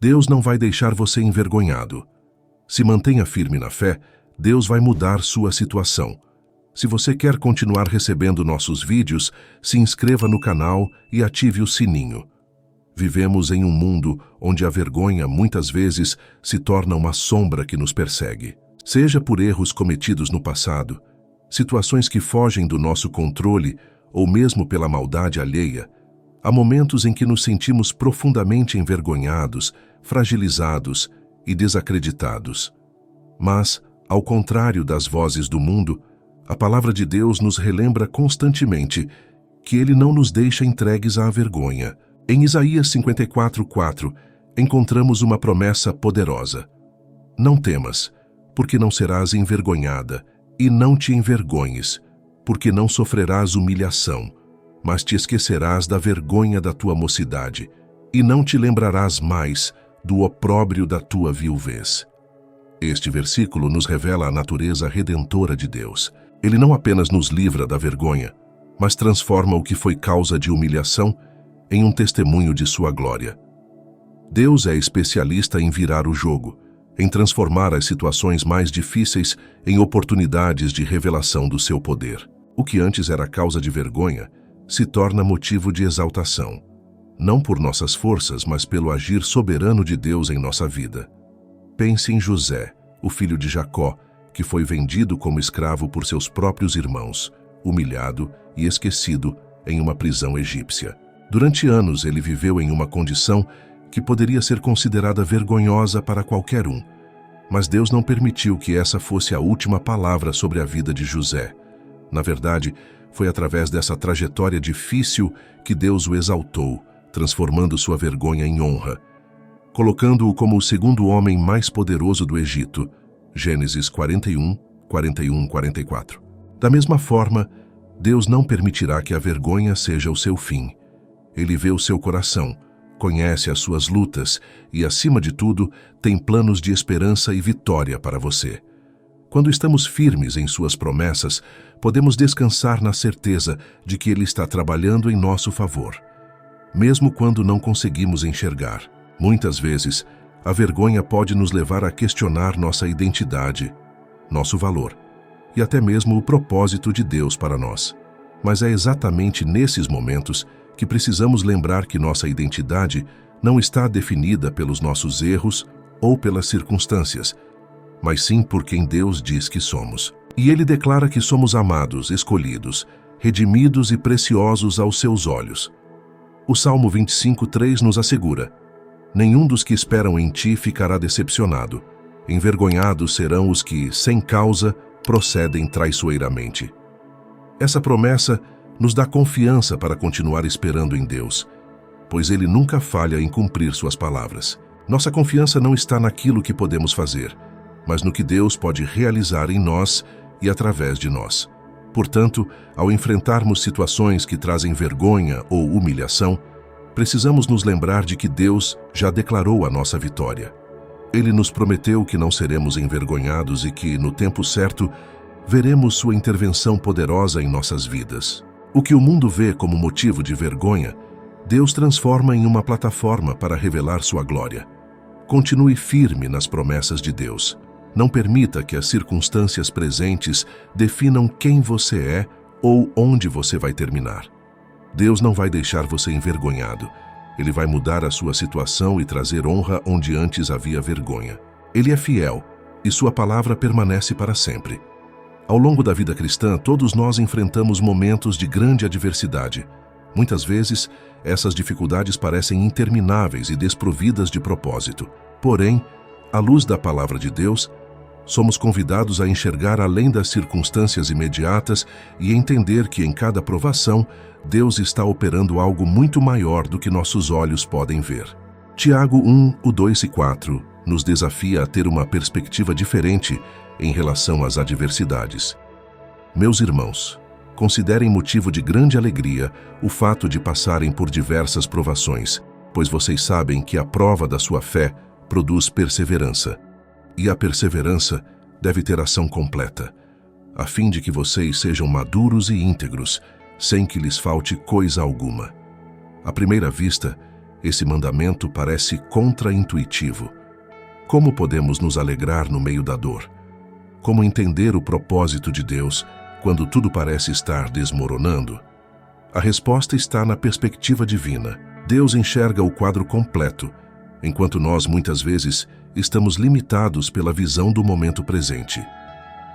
Deus não vai deixar você envergonhado. Se mantenha firme na fé, Deus vai mudar sua situação. Se você quer continuar recebendo nossos vídeos, se inscreva no canal e ative o sininho. Vivemos em um mundo onde a vergonha muitas vezes se torna uma sombra que nos persegue. Seja por erros cometidos no passado, situações que fogem do nosso controle ou mesmo pela maldade alheia, há momentos em que nos sentimos profundamente envergonhados, fragilizados e desacreditados. Mas, ao contrário das vozes do mundo, a palavra de Deus nos relembra constantemente que Ele não nos deixa entregues à vergonha. Em Isaías 54:4, encontramos uma promessa poderosa. Não temas, porque não serás envergonhada, e não te envergonhes, porque não sofrerás humilhação, mas te esquecerás da vergonha da tua mocidade, e não te lembrarás mais do opróbrio da tua viuvez. Este versículo nos revela a natureza redentora de Deus. Ele não apenas nos livra da vergonha, mas transforma o que foi causa de humilhação em um testemunho de sua glória. Deus é especialista em virar o jogo, em transformar as situações mais difíceis em oportunidades de revelação do seu poder. O que antes era causa de vergonha se torna motivo de exaltação, não por nossas forças, mas pelo agir soberano de Deus em nossa vida. Pense em José, o filho de Jacó, que foi vendido como escravo por seus próprios irmãos, humilhado e esquecido em uma prisão egípcia. Durante anos ele viveu em uma condição que poderia ser considerada vergonhosa para qualquer um, mas Deus não permitiu que essa fosse a última palavra sobre a vida de José. Na verdade, foi através dessa trajetória difícil que Deus o exaltou, transformando sua vergonha em honra, colocando-o como o segundo homem mais poderoso do Egito. Gênesis 41, 41, 44. Da mesma forma, Deus não permitirá que a vergonha seja o seu fim. Ele vê o seu coração, conhece as suas lutas e, acima de tudo, tem planos de esperança e vitória para você. Quando estamos firmes em suas promessas, podemos descansar na certeza de que Ele está trabalhando em nosso favor, mesmo quando não conseguimos enxergar. Muitas vezes, a vergonha pode nos levar a questionar nossa identidade, nosso valor e até mesmo o propósito de Deus para nós. Mas é exatamente nesses momentos que precisamos lembrar que nossa identidade não está definida pelos nossos erros ou pelas circunstâncias, mas sim por quem Deus diz que somos. E Ele declara que somos amados, escolhidos, redimidos e preciosos aos seus olhos. O Salmo 25:3 nos assegura: nenhum dos que esperam em ti ficará decepcionado. Envergonhados serão os que, sem causa, procedem traiçoeiramente. Essa promessa nos dá confiança para continuar esperando em Deus, pois Ele nunca falha em cumprir suas palavras. Nossa confiança não está naquilo que podemos fazer, mas no que Deus pode realizar em nós e através de nós. Portanto, ao enfrentarmos situações que trazem vergonha ou humilhação, precisamos nos lembrar de que Deus já declarou a nossa vitória. Ele nos prometeu que não seremos envergonhados e que, no tempo certo, veremos sua intervenção poderosa em nossas vidas. O que o mundo vê como motivo de vergonha, Deus transforma em uma plataforma para revelar sua glória. Continue firme nas promessas de Deus. Não permita que as circunstâncias presentes definam quem você é ou onde você vai terminar. Deus não vai deixar você envergonhado. Ele vai mudar a sua situação e trazer honra onde antes havia vergonha. Ele é fiel e sua palavra permanece para sempre. Ao longo da vida cristã, todos nós enfrentamos momentos de grande adversidade. Muitas vezes, essas dificuldades parecem intermináveis e desprovidas de propósito. Porém, à luz da palavra de Deus, somos convidados a enxergar além das circunstâncias imediatas e entender que em cada provação, Deus está operando algo muito maior do que nossos olhos podem ver. Tiago 1, 2 e 4 nos desafia a ter uma perspectiva diferente em relação às adversidades. Meus irmãos, considerem motivo de grande alegria o fato de passarem por diversas provações, pois vocês sabem que a prova da sua fé produz perseverança. E a perseverança deve ter ação completa, a fim de que vocês sejam maduros e íntegros, sem que lhes falte coisa alguma. À primeira vista, Esse mandamento parece contraintuitivo. Como podemos nos alegrar no meio da dor? Como entender o propósito de Deus quando tudo parece estar desmoronando? A resposta está na perspectiva divina. Deus enxerga o quadro completo, enquanto nós, muitas vezes, estamos limitados pela visão do momento presente.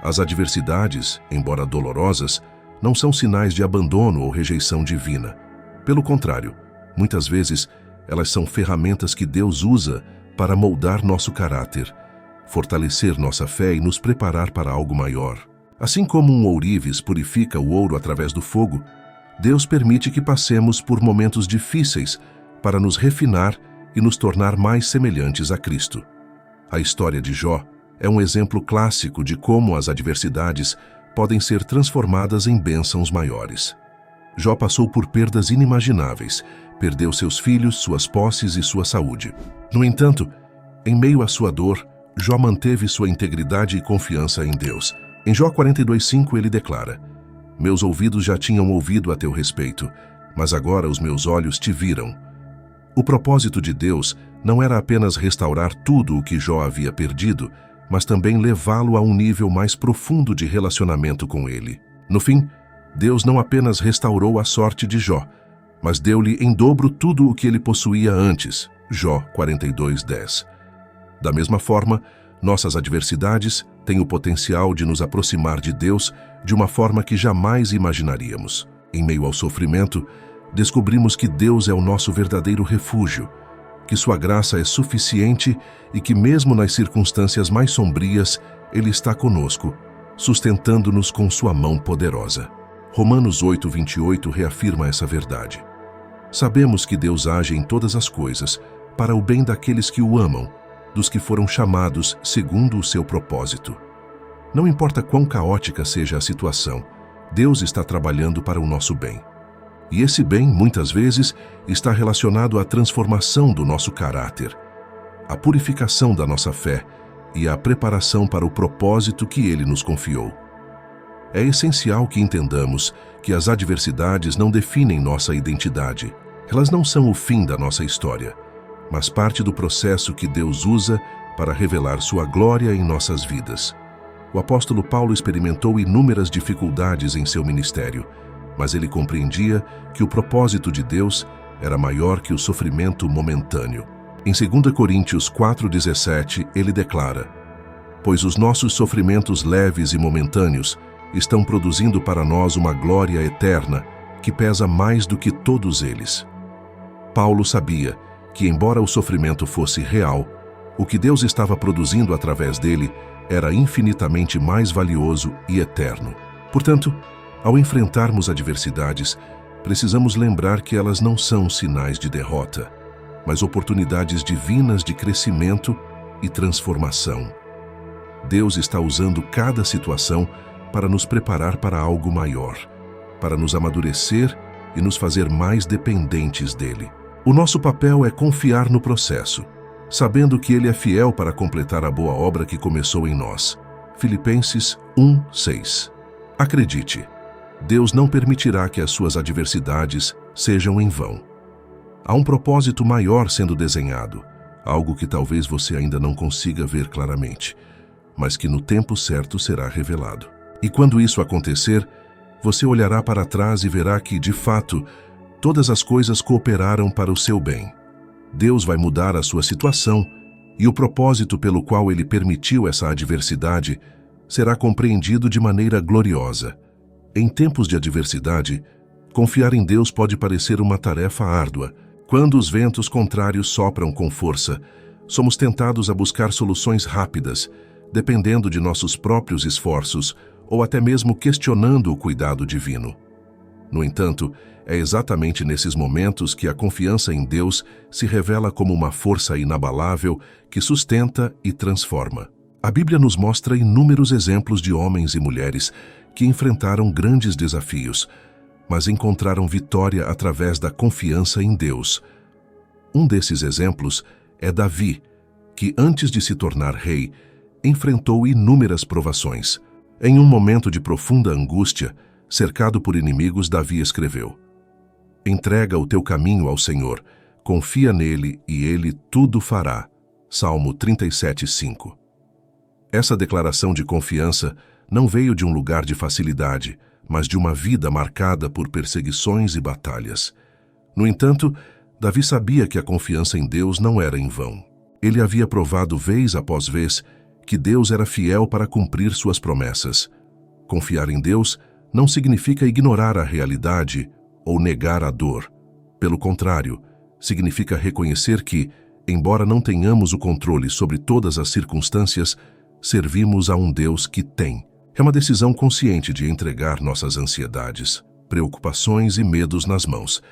As adversidades, embora dolorosas, não são sinais de abandono ou rejeição divina. Pelo contrário, muitas vezes, elas são ferramentas que Deus usa para moldar nosso caráter, fortalecer nossa fé e nos preparar para algo maior. Assim como um ourives purifica o ouro através do fogo, Deus permite que passemos por momentos difíceis para nos refinar e nos tornar mais semelhantes a Cristo. A história de Jó é um exemplo clássico de como as adversidades podem ser transformadas em bênçãos maiores. Jó passou por perdas inimagináveis, perdeu seus filhos, suas posses e sua saúde. No entanto, em meio à sua dor, Jó manteve sua integridade e confiança em Deus. Em Jó 42:5 ele declara: "Meus ouvidos já tinham ouvido a teu respeito, mas agora os meus olhos te viram." O propósito de Deus não era apenas restaurar tudo o que Jó havia perdido, mas também levá-lo a um nível mais profundo de relacionamento com ele. No fim, Deus não apenas restaurou a sorte de Jó, mas deu-lhe em dobro tudo o que ele possuía antes. Jó 42:10. Da mesma forma, nossas adversidades têm o potencial de nos aproximar de Deus de uma forma que jamais imaginaríamos. Em meio ao sofrimento, descobrimos que Deus é o nosso verdadeiro refúgio, que sua graça é suficiente e que mesmo nas circunstâncias mais sombrias, Ele está conosco, sustentando-nos com sua mão poderosa. Romanos 8:28 reafirma essa verdade. Sabemos que Deus age em todas as coisas para o bem daqueles que o amam, dos que foram chamados segundo o seu propósito. Não importa quão caótica seja a situação, Deus está trabalhando para o nosso bem. E esse bem, muitas vezes, está relacionado à transformação do nosso caráter, à purificação da nossa fé e à preparação para o propósito que Ele nos confiou. É essencial que entendamos que as adversidades não definem nossa identidade. Elas não são o fim da nossa história, mas parte do processo que Deus usa para revelar sua glória em nossas vidas. O apóstolo Paulo experimentou inúmeras dificuldades em seu ministério, mas ele compreendia que o propósito de Deus era maior que o sofrimento momentâneo. Em 2 Coríntios 4:17, ele declara: "Pois os nossos sofrimentos leves e momentâneos estão produzindo para nós uma glória eterna que pesa mais do que todos eles." Paulo sabia que, embora o sofrimento fosse real, o que Deus estava produzindo através dele era infinitamente mais valioso e eterno. Portanto, ao enfrentarmos adversidades, precisamos lembrar que elas não são sinais de derrota, mas oportunidades divinas de crescimento e transformação. Deus está usando cada situação para nos preparar para algo maior, para nos amadurecer e nos fazer mais dependentes dele. O nosso papel é confiar no processo, sabendo que Ele é fiel para completar a boa obra que começou em nós. Filipenses 1:6. Acredite, Deus não permitirá que as suas adversidades sejam em vão. Há um propósito maior sendo desenhado, algo que talvez você ainda não consiga ver claramente, mas que no tempo certo será revelado. E quando isso acontecer, você olhará para trás e verá que, de fato, todas as coisas cooperaram para o seu bem. Deus vai mudar a sua situação e o propósito pelo qual Ele permitiu essa adversidade será compreendido de maneira gloriosa. Em tempos de adversidade, confiar em Deus pode parecer uma tarefa árdua. Quando os ventos contrários sopram com força, somos tentados a buscar soluções rápidas, dependendo de nossos próprios esforços ou até mesmo questionando o cuidado divino. No entanto, é exatamente nesses momentos que a confiança em Deus se revela como uma força inabalável que sustenta e transforma. A Bíblia nos mostra inúmeros exemplos de homens e mulheres que enfrentaram grandes desafios, mas encontraram vitória através da confiança em Deus. Um desses exemplos é Davi, que antes de se tornar rei, enfrentou inúmeras provações. Em um momento de profunda angústia, cercado por inimigos, Davi escreveu: "Entrega o teu caminho ao Senhor, Confia nele e ele tudo fará. Salmo 37:5. Essa declaração de confiança não veio de um lugar de facilidade, mas de uma vida marcada por perseguições e batalhas. No entanto, Davi sabia que a confiança em Deus não era em vão. Ele havia provado vez após vez que Deus era fiel para cumprir suas promessas. Confiar em Deus não significa ignorar a realidade ou negar a dor. Pelo contrário, significa reconhecer que, embora não tenhamos o controle sobre todas as circunstâncias, servimos a um Deus que tem. É uma decisão consciente de entregar nossas ansiedades, preocupações e medos nas mãos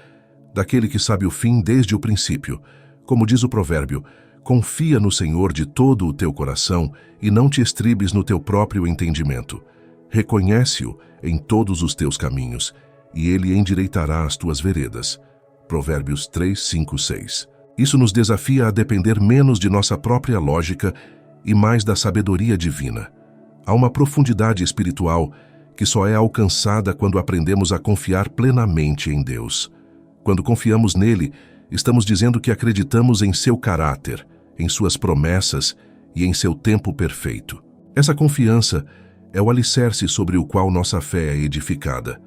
daquele que sabe o fim desde o princípio. Como diz o provérbio, confia no Senhor de todo o teu coração e não te estribes no teu próprio entendimento. Reconhece-o em todos os teus caminhos e ele endireitará as tuas veredas. Provérbios 3, 5, 6. Isso nos desafia a depender menos de nossa própria lógica e mais da sabedoria divina. Há uma profundidade espiritual que só é alcançada quando aprendemos a confiar plenamente em Deus. Quando confiamos nele, estamos dizendo que acreditamos em seu caráter, em suas promessas e em seu tempo perfeito. Essa confiança é o alicerce sobre o qual nossa fé é edificada.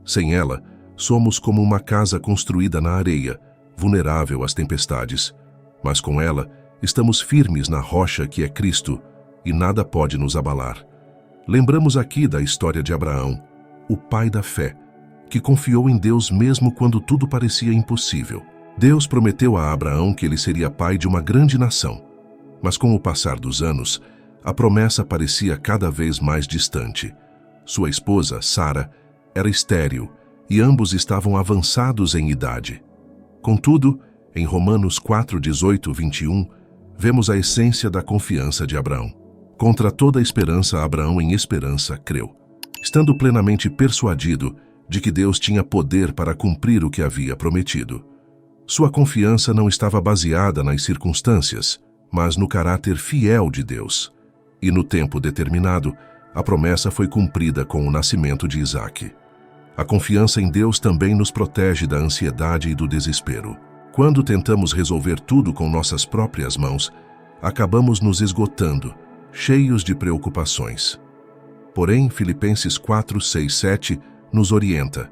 Sem ela, somos como uma casa construída na areia, vulnerável às tempestades. Mas com ela, estamos firmes na rocha que é Cristo, e nada pode nos abalar. Lembramos aqui da história de Abraão, o pai da fé, que confiou em Deus mesmo quando tudo parecia impossível. Deus prometeu a Abraão que ele seria pai de uma grande nação. Mas com o passar dos anos, a promessa parecia cada vez mais distante. Sua esposa, Sara, era estéril e ambos estavam avançados em idade. Contudo, em Romanos 4, 18, 21, vemos a essência da confiança de Abraão. Contra toda esperança, Abraão em esperança creu, estando plenamente persuadido de que Deus tinha poder para cumprir o que havia prometido. Sua confiança não estava baseada nas circunstâncias, mas no caráter fiel de Deus. E no tempo determinado, a promessa foi cumprida com o nascimento de Isaque. A confiança em Deus também nos protege da ansiedade e do desespero. Quando tentamos resolver tudo com nossas próprias mãos, acabamos nos esgotando, cheios de preocupações. Porém, Filipenses 4, 6, 7 nos orienta.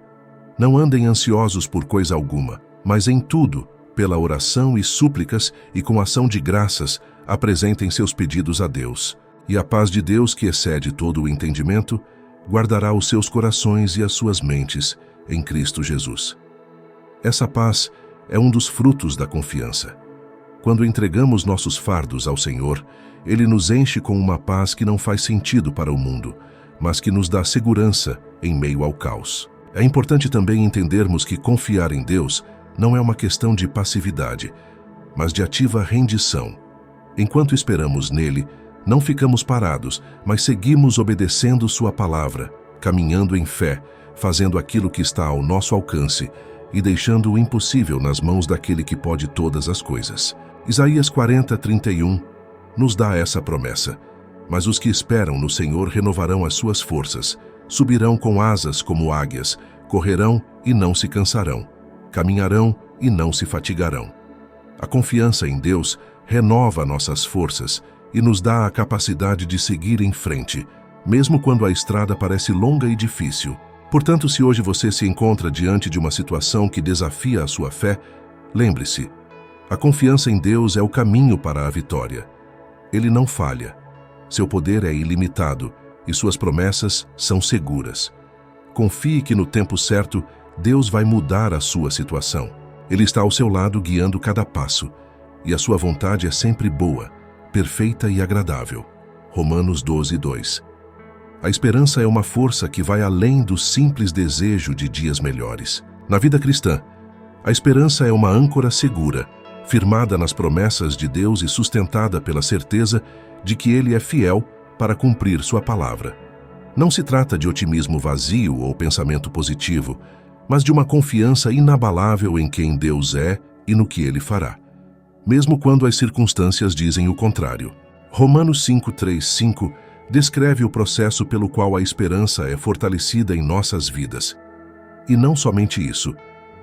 Não andem ansiosos por coisa alguma, mas em tudo, pela oração e súplicas e com ação de graças, apresentem seus pedidos a Deus. E a paz de Deus, que excede todo o entendimento, guardará os seus corações e as suas mentes em Cristo Jesus. Essa paz é um dos frutos da confiança. Quando entregamos nossos fardos ao Senhor, Ele nos enche com uma paz que não faz sentido para o mundo, mas que nos dá segurança em meio ao caos. É importante também entendermos que confiar em Deus não é uma questão de passividade, mas de ativa rendição. Enquanto esperamos nele, não ficamos parados, mas seguimos obedecendo sua palavra, caminhando em fé, fazendo aquilo que está ao nosso alcance e deixando o impossível nas mãos daquele que pode todas as coisas. Isaías 40, 31 nos dá essa promessa. Mas os que esperam no Senhor renovarão as suas forças, subirão com asas como águias, correrão e não se cansarão, caminharão e não se fatigarão. A confiança em Deus renova nossas forças e nos dá a capacidade de seguir em frente, mesmo quando a estrada parece longa e difícil. Portanto, se hoje você se encontra diante de uma situação que desafia a sua fé, lembre-se, a confiança em Deus é o caminho para a vitória. Ele não falha. Seu poder é ilimitado e suas promessas são seguras. Confie que no tempo certo, Deus vai mudar a sua situação. Ele está ao seu lado guiando cada passo, e a sua vontade é sempre boa, perfeita e agradável. Romanos 12, 2. A esperança é uma força que vai além do simples desejo de dias melhores. Na vida cristã, a esperança é uma âncora segura, firmada nas promessas de Deus e sustentada pela certeza de que Ele é fiel para cumprir sua palavra. Não se trata de otimismo vazio ou pensamento positivo, mas de uma confiança inabalável em quem Deus é e no que Ele fará, mesmo quando as circunstâncias dizem o contrário. Romanos 5, 3, 5 descreve o processo pelo qual a esperança é fortalecida em nossas vidas. E não somente isso,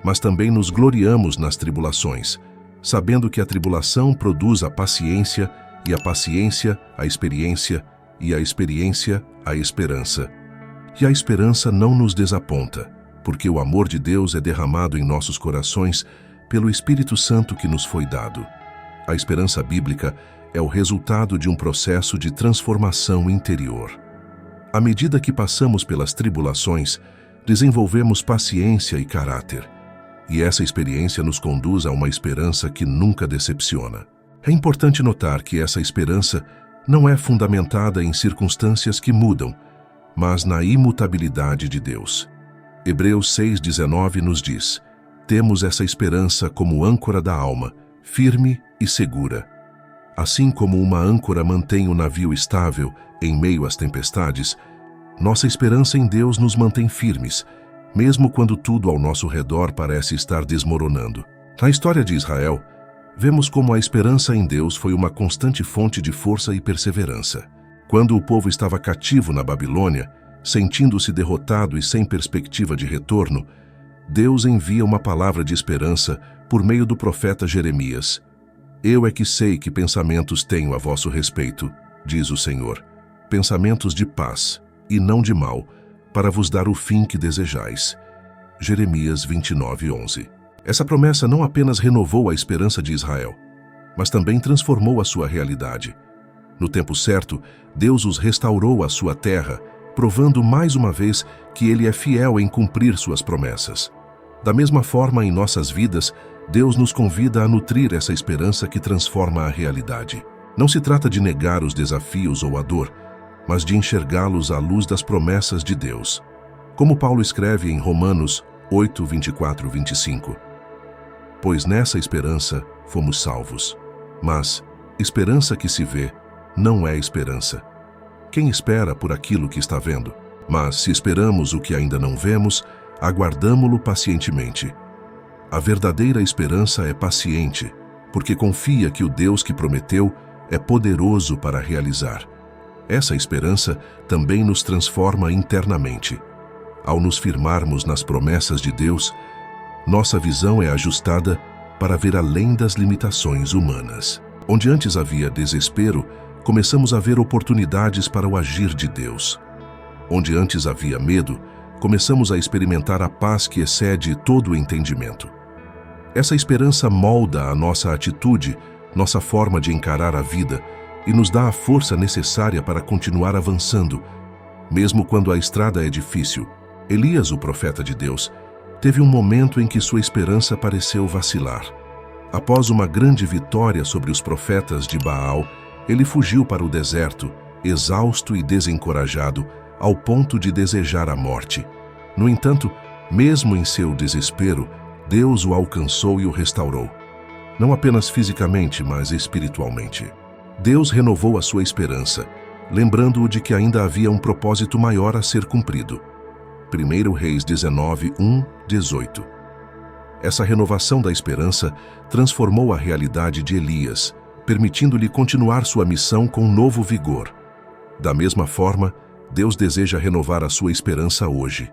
mas também nos gloriamos nas tribulações, sabendo que a tribulação produz a paciência, e a paciência, a experiência, e a experiência, a esperança. E a esperança não nos desaponta, porque o amor de Deus é derramado em nossos corações pelo Espírito Santo que nos foi dado. A esperança bíblica é o resultado de um processo de transformação interior. À medida que passamos pelas tribulações, desenvolvemos paciência e caráter, e essa experiência nos conduz a uma esperança que nunca decepciona. É importante notar que essa esperança não é fundamentada em circunstâncias que mudam, mas na imutabilidade de Deus. Hebreus 6,19 nos diz: temos essa esperança como âncora da alma, firme e segura. Assim como uma âncora mantém o navio estável em meio às tempestades, nossa esperança em Deus nos mantém firmes, mesmo quando tudo ao nosso redor parece estar desmoronando. Na história de Israel, vemos como a esperança em Deus foi uma constante fonte de força e perseverança. Quando o povo estava cativo na Babilônia, sentindo-se derrotado e sem perspectiva de retorno, Deus envia uma palavra de esperança por meio do profeta Jeremias. Eu é que sei que pensamentos tenho a vosso respeito, diz o Senhor, pensamentos de paz e não de mal, para vos dar o fim que desejais. Jeremias 29:11. Essa promessa não apenas renovou a esperança de Israel, mas também transformou a sua realidade. No tempo certo, Deus os restaurou à sua terra, provando mais uma vez que Ele é fiel em cumprir suas promessas. Da mesma forma, em nossas vidas, Deus nos convida a nutrir essa esperança que transforma a realidade. Não se trata de negar os desafios ou a dor, mas de enxergá-los à luz das promessas de Deus. Como Paulo escreve em Romanos 8, 24, 25. Pois nessa esperança fomos salvos. Mas esperança que se vê não é esperança. Quem espera por aquilo que está vendo? Mas se esperamos o que ainda não vemos, aguardamo-lo pacientemente. A verdadeira esperança é paciente, porque confia que o Deus que prometeu é poderoso para realizar. Essa esperança também nos transforma internamente. Ao nos firmarmos nas promessas de Deus, nossa visão é ajustada para ver além das limitações humanas. Onde antes havia desespero, começamos a ver oportunidades para o agir de Deus. Onde antes havia medo, começamos a experimentar a paz que excede todo o entendimento. Essa esperança molda a nossa atitude, nossa forma de encarar a vida e nos dá a força necessária para continuar avançando, mesmo quando a estrada é difícil. Elias, o profeta de Deus, teve um momento em que sua esperança pareceu vacilar. Após uma grande vitória sobre os profetas de Baal, ele fugiu para o deserto, exausto e desencorajado, ao ponto de desejar a morte. No entanto, mesmo em seu desespero, Deus o alcançou e o restaurou. Não apenas fisicamente, mas espiritualmente. Deus renovou a sua esperança, lembrando-o de que ainda havia um propósito maior a ser cumprido. 1 Reis 19, 1, 18. Essa renovação da esperança transformou a realidade de Elias, permitindo-lhe continuar sua missão com novo vigor. Da mesma forma, Deus deseja renovar a sua esperança hoje.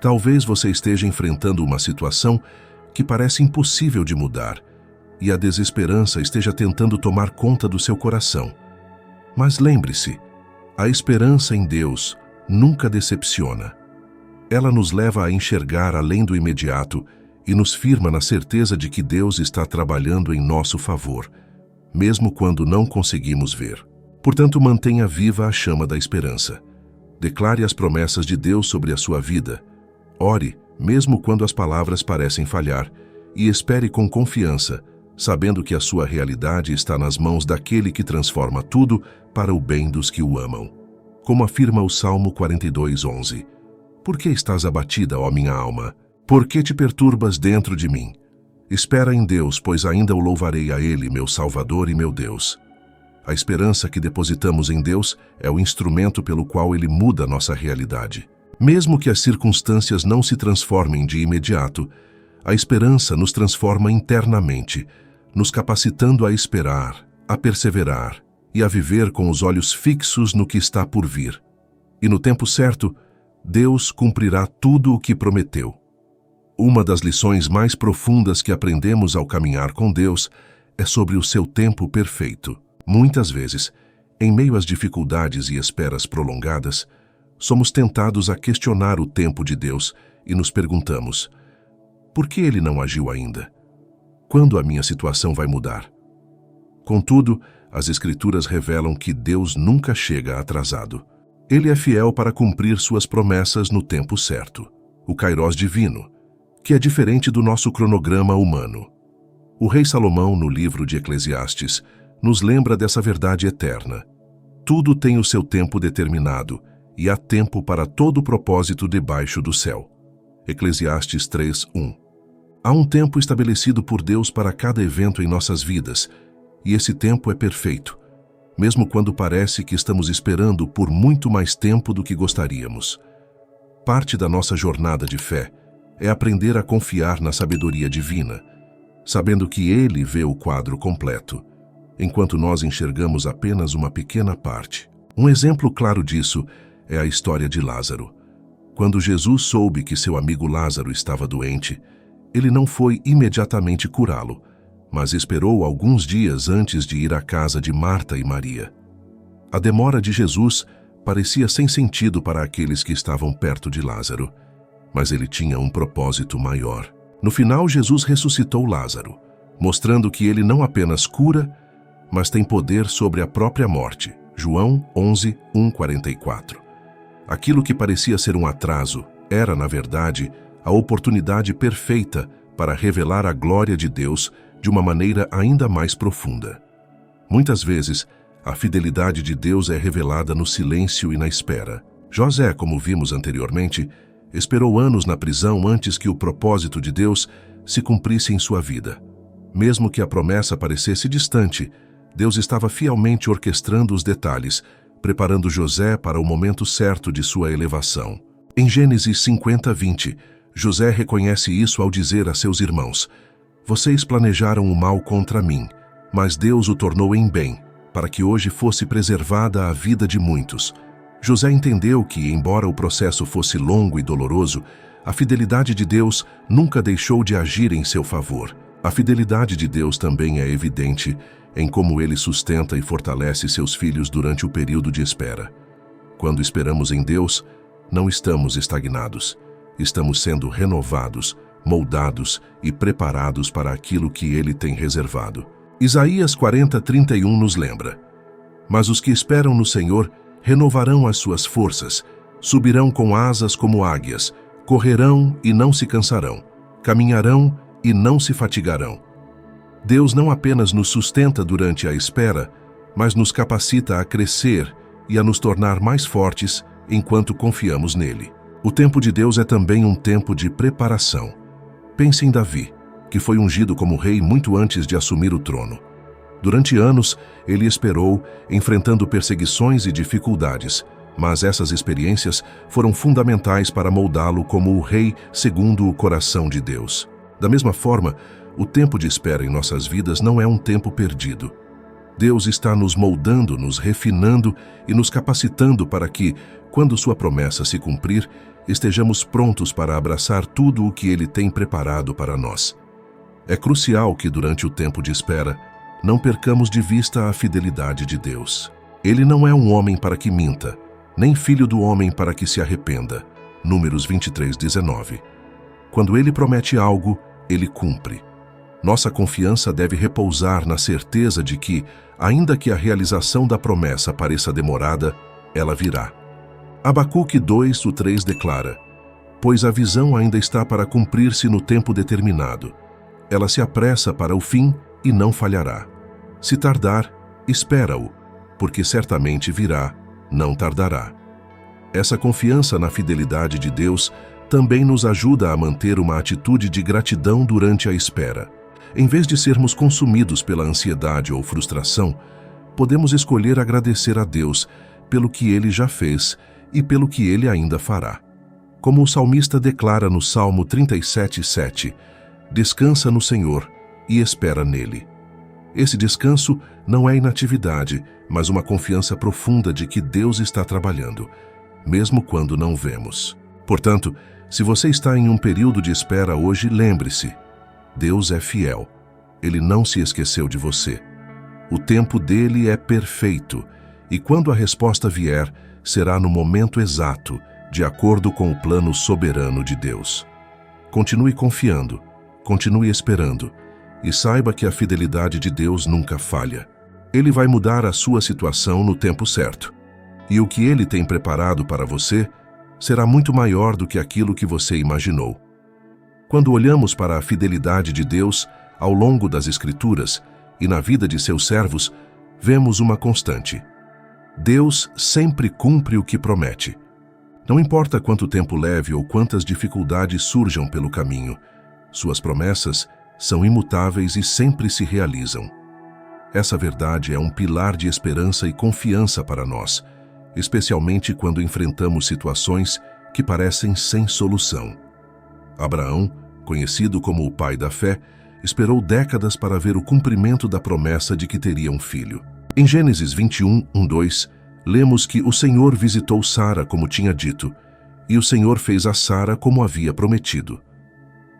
Talvez você esteja enfrentando uma situação que parece impossível de mudar, e a desesperança esteja tentando tomar conta do seu coração. Mas lembre-se, a esperança em Deus nunca decepciona. Ela nos leva a enxergar além do imediato e nos firma na certeza de que Deus está trabalhando em nosso favor, mesmo quando não conseguimos ver. Portanto, mantenha viva a chama da esperança. Declare as promessas de Deus sobre a sua vida. Ore, mesmo quando as palavras parecem falhar, e espere com confiança, sabendo que a sua realidade está nas mãos daquele que transforma tudo para o bem dos que o amam. Como afirma o Salmo 42:11. Por que estás abatida, ó minha alma? Por que te perturbas dentro de mim? Espera em Deus, pois ainda o louvarei a Ele, meu Salvador e meu Deus. A esperança que depositamos em Deus é o instrumento pelo qual Ele muda nossa realidade. Mesmo que as circunstâncias não se transformem de imediato, a esperança nos transforma internamente, nos capacitando a esperar, a perseverar e a viver com os olhos fixos no que está por vir. E no tempo certo, Deus cumprirá tudo o que prometeu. Uma das lições mais profundas que aprendemos ao caminhar com Deus é sobre o seu tempo perfeito. Muitas vezes, em meio às dificuldades e esperas prolongadas, somos tentados a questionar o tempo de Deus e nos perguntamos: por que Ele não agiu ainda? Quando a minha situação vai mudar? Contudo, as Escrituras revelam que Deus nunca chega atrasado. Ele é fiel para cumprir suas promessas no tempo certo, o Kairós divino, que é diferente do nosso cronograma humano. O rei Salomão, no livro de Eclesiastes, nos lembra dessa verdade eterna. Tudo tem o seu tempo determinado, e há tempo para todo propósito debaixo do céu. Eclesiastes 3:1. Há um tempo estabelecido por Deus para cada evento em nossas vidas, e esse tempo é perfeito, mesmo quando parece que estamos esperando por muito mais tempo do que gostaríamos. Parte da nossa jornada de fé é aprender a confiar na sabedoria divina, sabendo que Ele vê o quadro completo, enquanto nós enxergamos apenas uma pequena parte. Um exemplo claro disso é a história de Lázaro. Quando Jesus soube que seu amigo Lázaro estava doente, ele não foi imediatamente curá-lo, mas esperou alguns dias antes de ir à casa de Marta e Maria. A demora de Jesus parecia sem sentido para aqueles que estavam perto de Lázaro, mas ele tinha um propósito maior. No final, Jesus ressuscitou Lázaro, mostrando que ele não apenas cura, mas tem poder sobre a própria morte. João 11:1-44. Aquilo que parecia ser um atraso era, na verdade, a oportunidade perfeita para revelar a glória de Deus de uma maneira ainda mais profunda. Muitas vezes, a fidelidade de Deus é revelada no silêncio e na espera. José, como vimos anteriormente, esperou anos na prisão antes que o propósito de Deus se cumprisse em sua vida. Mesmo que a promessa parecesse distante, Deus estava fielmente orquestrando os detalhes, preparando José para o momento certo de sua elevação. Em Gênesis 50:20, José reconhece isso ao dizer a seus irmãos: "Vocês planejaram o mal contra mim, mas Deus o tornou em bem, para que hoje fosse preservada a vida de muitos." José entendeu que, embora o processo fosse longo e doloroso, a fidelidade de Deus nunca deixou de agir em seu favor. A fidelidade de Deus também é evidente em como Ele sustenta e fortalece seus filhos durante o período de espera. Quando esperamos em Deus, não estamos estagnados. Estamos sendo renovados, moldados e preparados para aquilo que Ele tem reservado. Isaías 40:31 nos lembra: "Mas os que esperam no Senhor renovarão as suas forças, subirão com asas como águias, correrão e não se cansarão, caminharão e não se fatigarão." Deus não apenas nos sustenta durante a espera, mas nos capacita a crescer e a nos tornar mais fortes enquanto confiamos nele. O tempo de Deus é também um tempo de preparação. Pense em Davi, que foi ungido como rei muito antes de assumir o trono. Durante anos, ele esperou, enfrentando perseguições e dificuldades, mas essas experiências foram fundamentais para moldá-lo como o rei segundo o coração de Deus. Da mesma forma, o tempo de espera em nossas vidas não é um tempo perdido. Deus está nos moldando, nos refinando e nos capacitando para que, quando sua promessa se cumprir, estejamos prontos para abraçar tudo o que Ele tem preparado para nós. É crucial que, durante o tempo de espera, não percamos de vista a fidelidade de Deus. Ele não é um homem para que minta, nem filho do homem para que se arrependa. Números 23:19. Quando Ele promete algo, Ele cumpre. Nossa confiança deve repousar na certeza de que, ainda que a realização da promessa pareça demorada, ela virá. Abacuque 2:3 declara: "Pois a visão ainda está para cumprir-se no tempo determinado. Ela se apressa para o fim e não falhará. Se tardar, espera-o, porque certamente virá, não tardará." Essa confiança na fidelidade de Deus também nos ajuda a manter uma atitude de gratidão durante a espera. Em vez de sermos consumidos pela ansiedade ou frustração, podemos escolher agradecer a Deus pelo que Ele já fez e pelo que Ele ainda fará. Como o salmista declara no Salmo 37:7, "Descansa no Senhor e espera nele." Esse descanso não é inatividade, mas uma confiança profunda de que Deus está trabalhando, mesmo quando não vemos. Portanto, Se você está em um período de espera hoje, lembre-se, Deus é fiel. Ele não se esqueceu de você. O tempo dele é perfeito, e quando a resposta vier, será no momento exato, de acordo com o plano soberano de Deus. Continue confiando, continue esperando, e saiba que a fidelidade de Deus nunca falha. Ele vai mudar a sua situação no tempo certo. E o que ele tem preparado para você será muito maior do que aquilo que você imaginou. Quando olhamos para a fidelidade de Deus ao longo das Escrituras e na vida de seus servos, vemos uma constante. Deus sempre cumpre o que promete. Não importa quanto tempo leve ou quantas dificuldades surjam pelo caminho, suas promessas são imutáveis e sempre se realizam. Essa verdade é um pilar de esperança e confiança para nós, especialmente quando enfrentamos situações que parecem sem solução. Abraão, conhecido como o pai da fé, esperou décadas para ver o cumprimento da promessa de que teria um filho. Em Gênesis 21, 1-2, lemos que o Senhor visitou Sara como tinha dito, e o Senhor fez a Sara como havia prometido.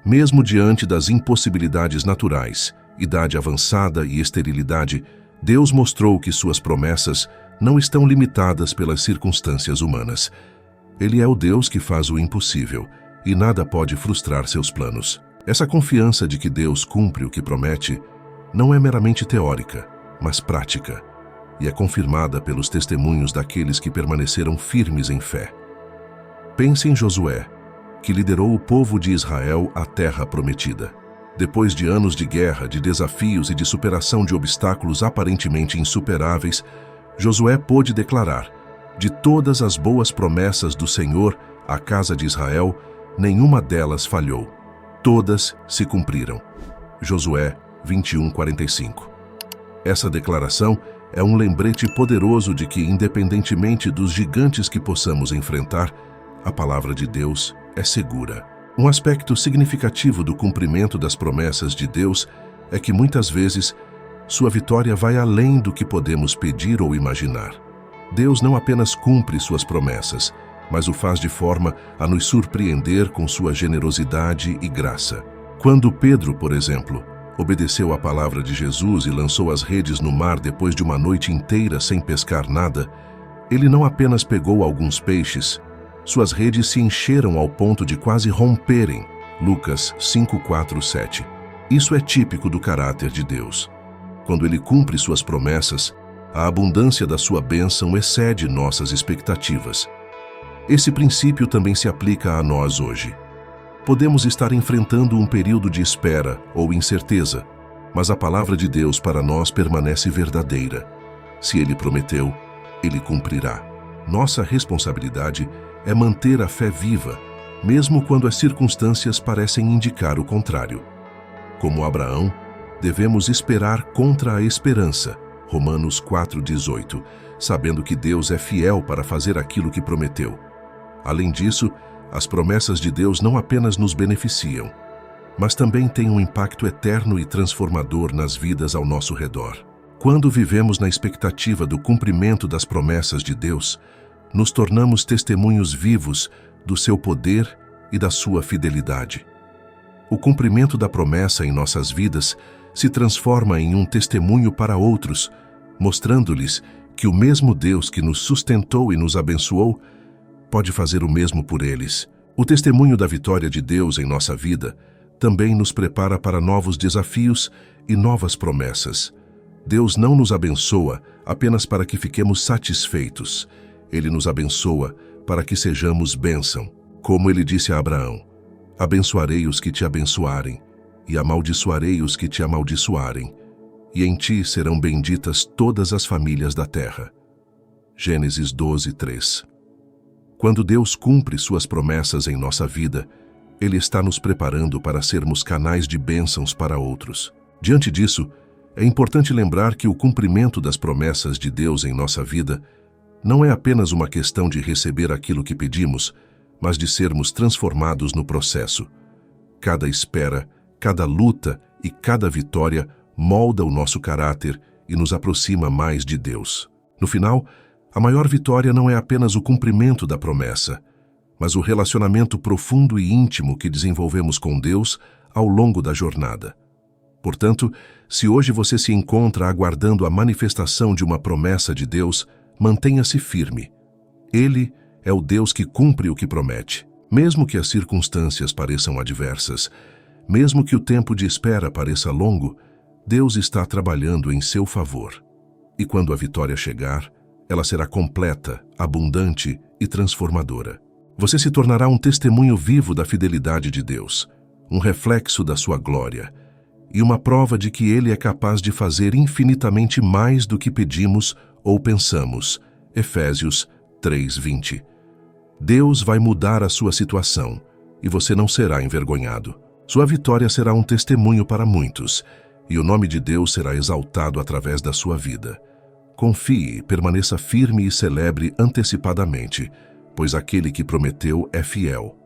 Mesmo diante das impossibilidades naturais, idade avançada e esterilidade, Deus mostrou que suas promessas não estão limitadas pelas circunstâncias humanas. Ele é o Deus que faz o impossível, e nada pode frustrar seus planos. Essa confiança de que Deus cumpre o que promete não é meramente teórica, mas prática, e é confirmada pelos testemunhos daqueles que permaneceram firmes em fé. Pense em Josué, que liderou o povo de Israel à terra prometida. Depois de anos de guerra, de desafios e de superação de obstáculos aparentemente insuperáveis, Josué pôde declarar: de todas as boas promessas do Senhor à casa de Israel, nenhuma delas falhou. Todas se cumpriram. Josué 21:45. Essa declaração é um lembrete poderoso de que, independentemente dos gigantes que possamos enfrentar, a palavra de Deus é segura. Um aspecto significativo do cumprimento das promessas de Deus é que, muitas vezes, sua vitória vai além do que podemos pedir ou imaginar. Deus não apenas cumpre suas promessas, mas o faz de forma a nos surpreender com sua generosidade e graça. Quando Pedro, por exemplo, obedeceu à palavra de Jesus e lançou as redes no mar depois de uma noite inteira sem pescar nada, ele não apenas pegou alguns peixes, suas redes se encheram ao ponto de quase romperem. Lucas 5:4-7. Isso é típico do caráter de Deus. Quando ele cumpre suas promessas, a abundância da sua bênção excede nossas expectativas. Esse princípio também se aplica a nós hoje. Podemos estar enfrentando um período de espera ou incerteza, mas a palavra de Deus para nós permanece verdadeira. Se Ele prometeu, Ele cumprirá. Nossa responsabilidade é manter a fé viva, mesmo quando as circunstâncias parecem indicar o contrário. Como Abraão, devemos esperar contra a esperança, Romanos 4:18, sabendo que Deus é fiel para fazer aquilo que prometeu. Além disso, as promessas de Deus não apenas nos beneficiam, mas também têm um impacto eterno e transformador nas vidas ao nosso redor. Quando vivemos na expectativa do cumprimento das promessas de Deus, nos tornamos testemunhos vivos do seu poder e da sua fidelidade. O cumprimento da promessa em nossas vidas se transforma em um testemunho para outros, mostrando-lhes que o mesmo Deus que nos sustentou e nos abençoou pode fazer o mesmo por eles. O testemunho da vitória de Deus em nossa vida também nos prepara para novos desafios e novas promessas. Deus não nos abençoa apenas para que fiquemos satisfeitos. Ele nos abençoa para que sejamos bênção. Como ele disse a Abraão: abençoarei os que te abençoarem, e amaldiçoarei os que te amaldiçoarem, e em ti serão benditas todas as famílias da terra. Gênesis 12:3. Quando Deus cumpre suas promessas em nossa vida, Ele está nos preparando para sermos canais de bênçãos para outros. Diante disso, é importante lembrar que o cumprimento das promessas de Deus em nossa vida não é apenas uma questão de receber aquilo que pedimos, mas de sermos transformados no processo. Cada espera, cada luta e cada vitória molda o nosso caráter e nos aproxima mais de Deus. No final, a maior vitória não é apenas o cumprimento da promessa, mas o relacionamento profundo e íntimo que desenvolvemos com Deus ao longo da jornada. Portanto, se hoje você se encontra aguardando a manifestação de uma promessa de Deus, mantenha-se firme. Ele é o Deus que cumpre o que promete. Mesmo que as circunstâncias pareçam adversas, mesmo que o tempo de espera pareça longo, Deus está trabalhando em seu favor. E quando a vitória chegar, ela será completa, abundante e transformadora. Você se tornará um testemunho vivo da fidelidade de Deus, um reflexo da sua glória, e uma prova de que Ele é capaz de fazer infinitamente mais do que pedimos ou pensamos. Efésios 3:20. Deus vai mudar a sua situação, e você não será envergonhado. Sua vitória será um testemunho para muitos, e o nome de Deus será exaltado através da sua vida. Confie, permaneça firme e celebre antecipadamente, pois aquele que prometeu é fiel.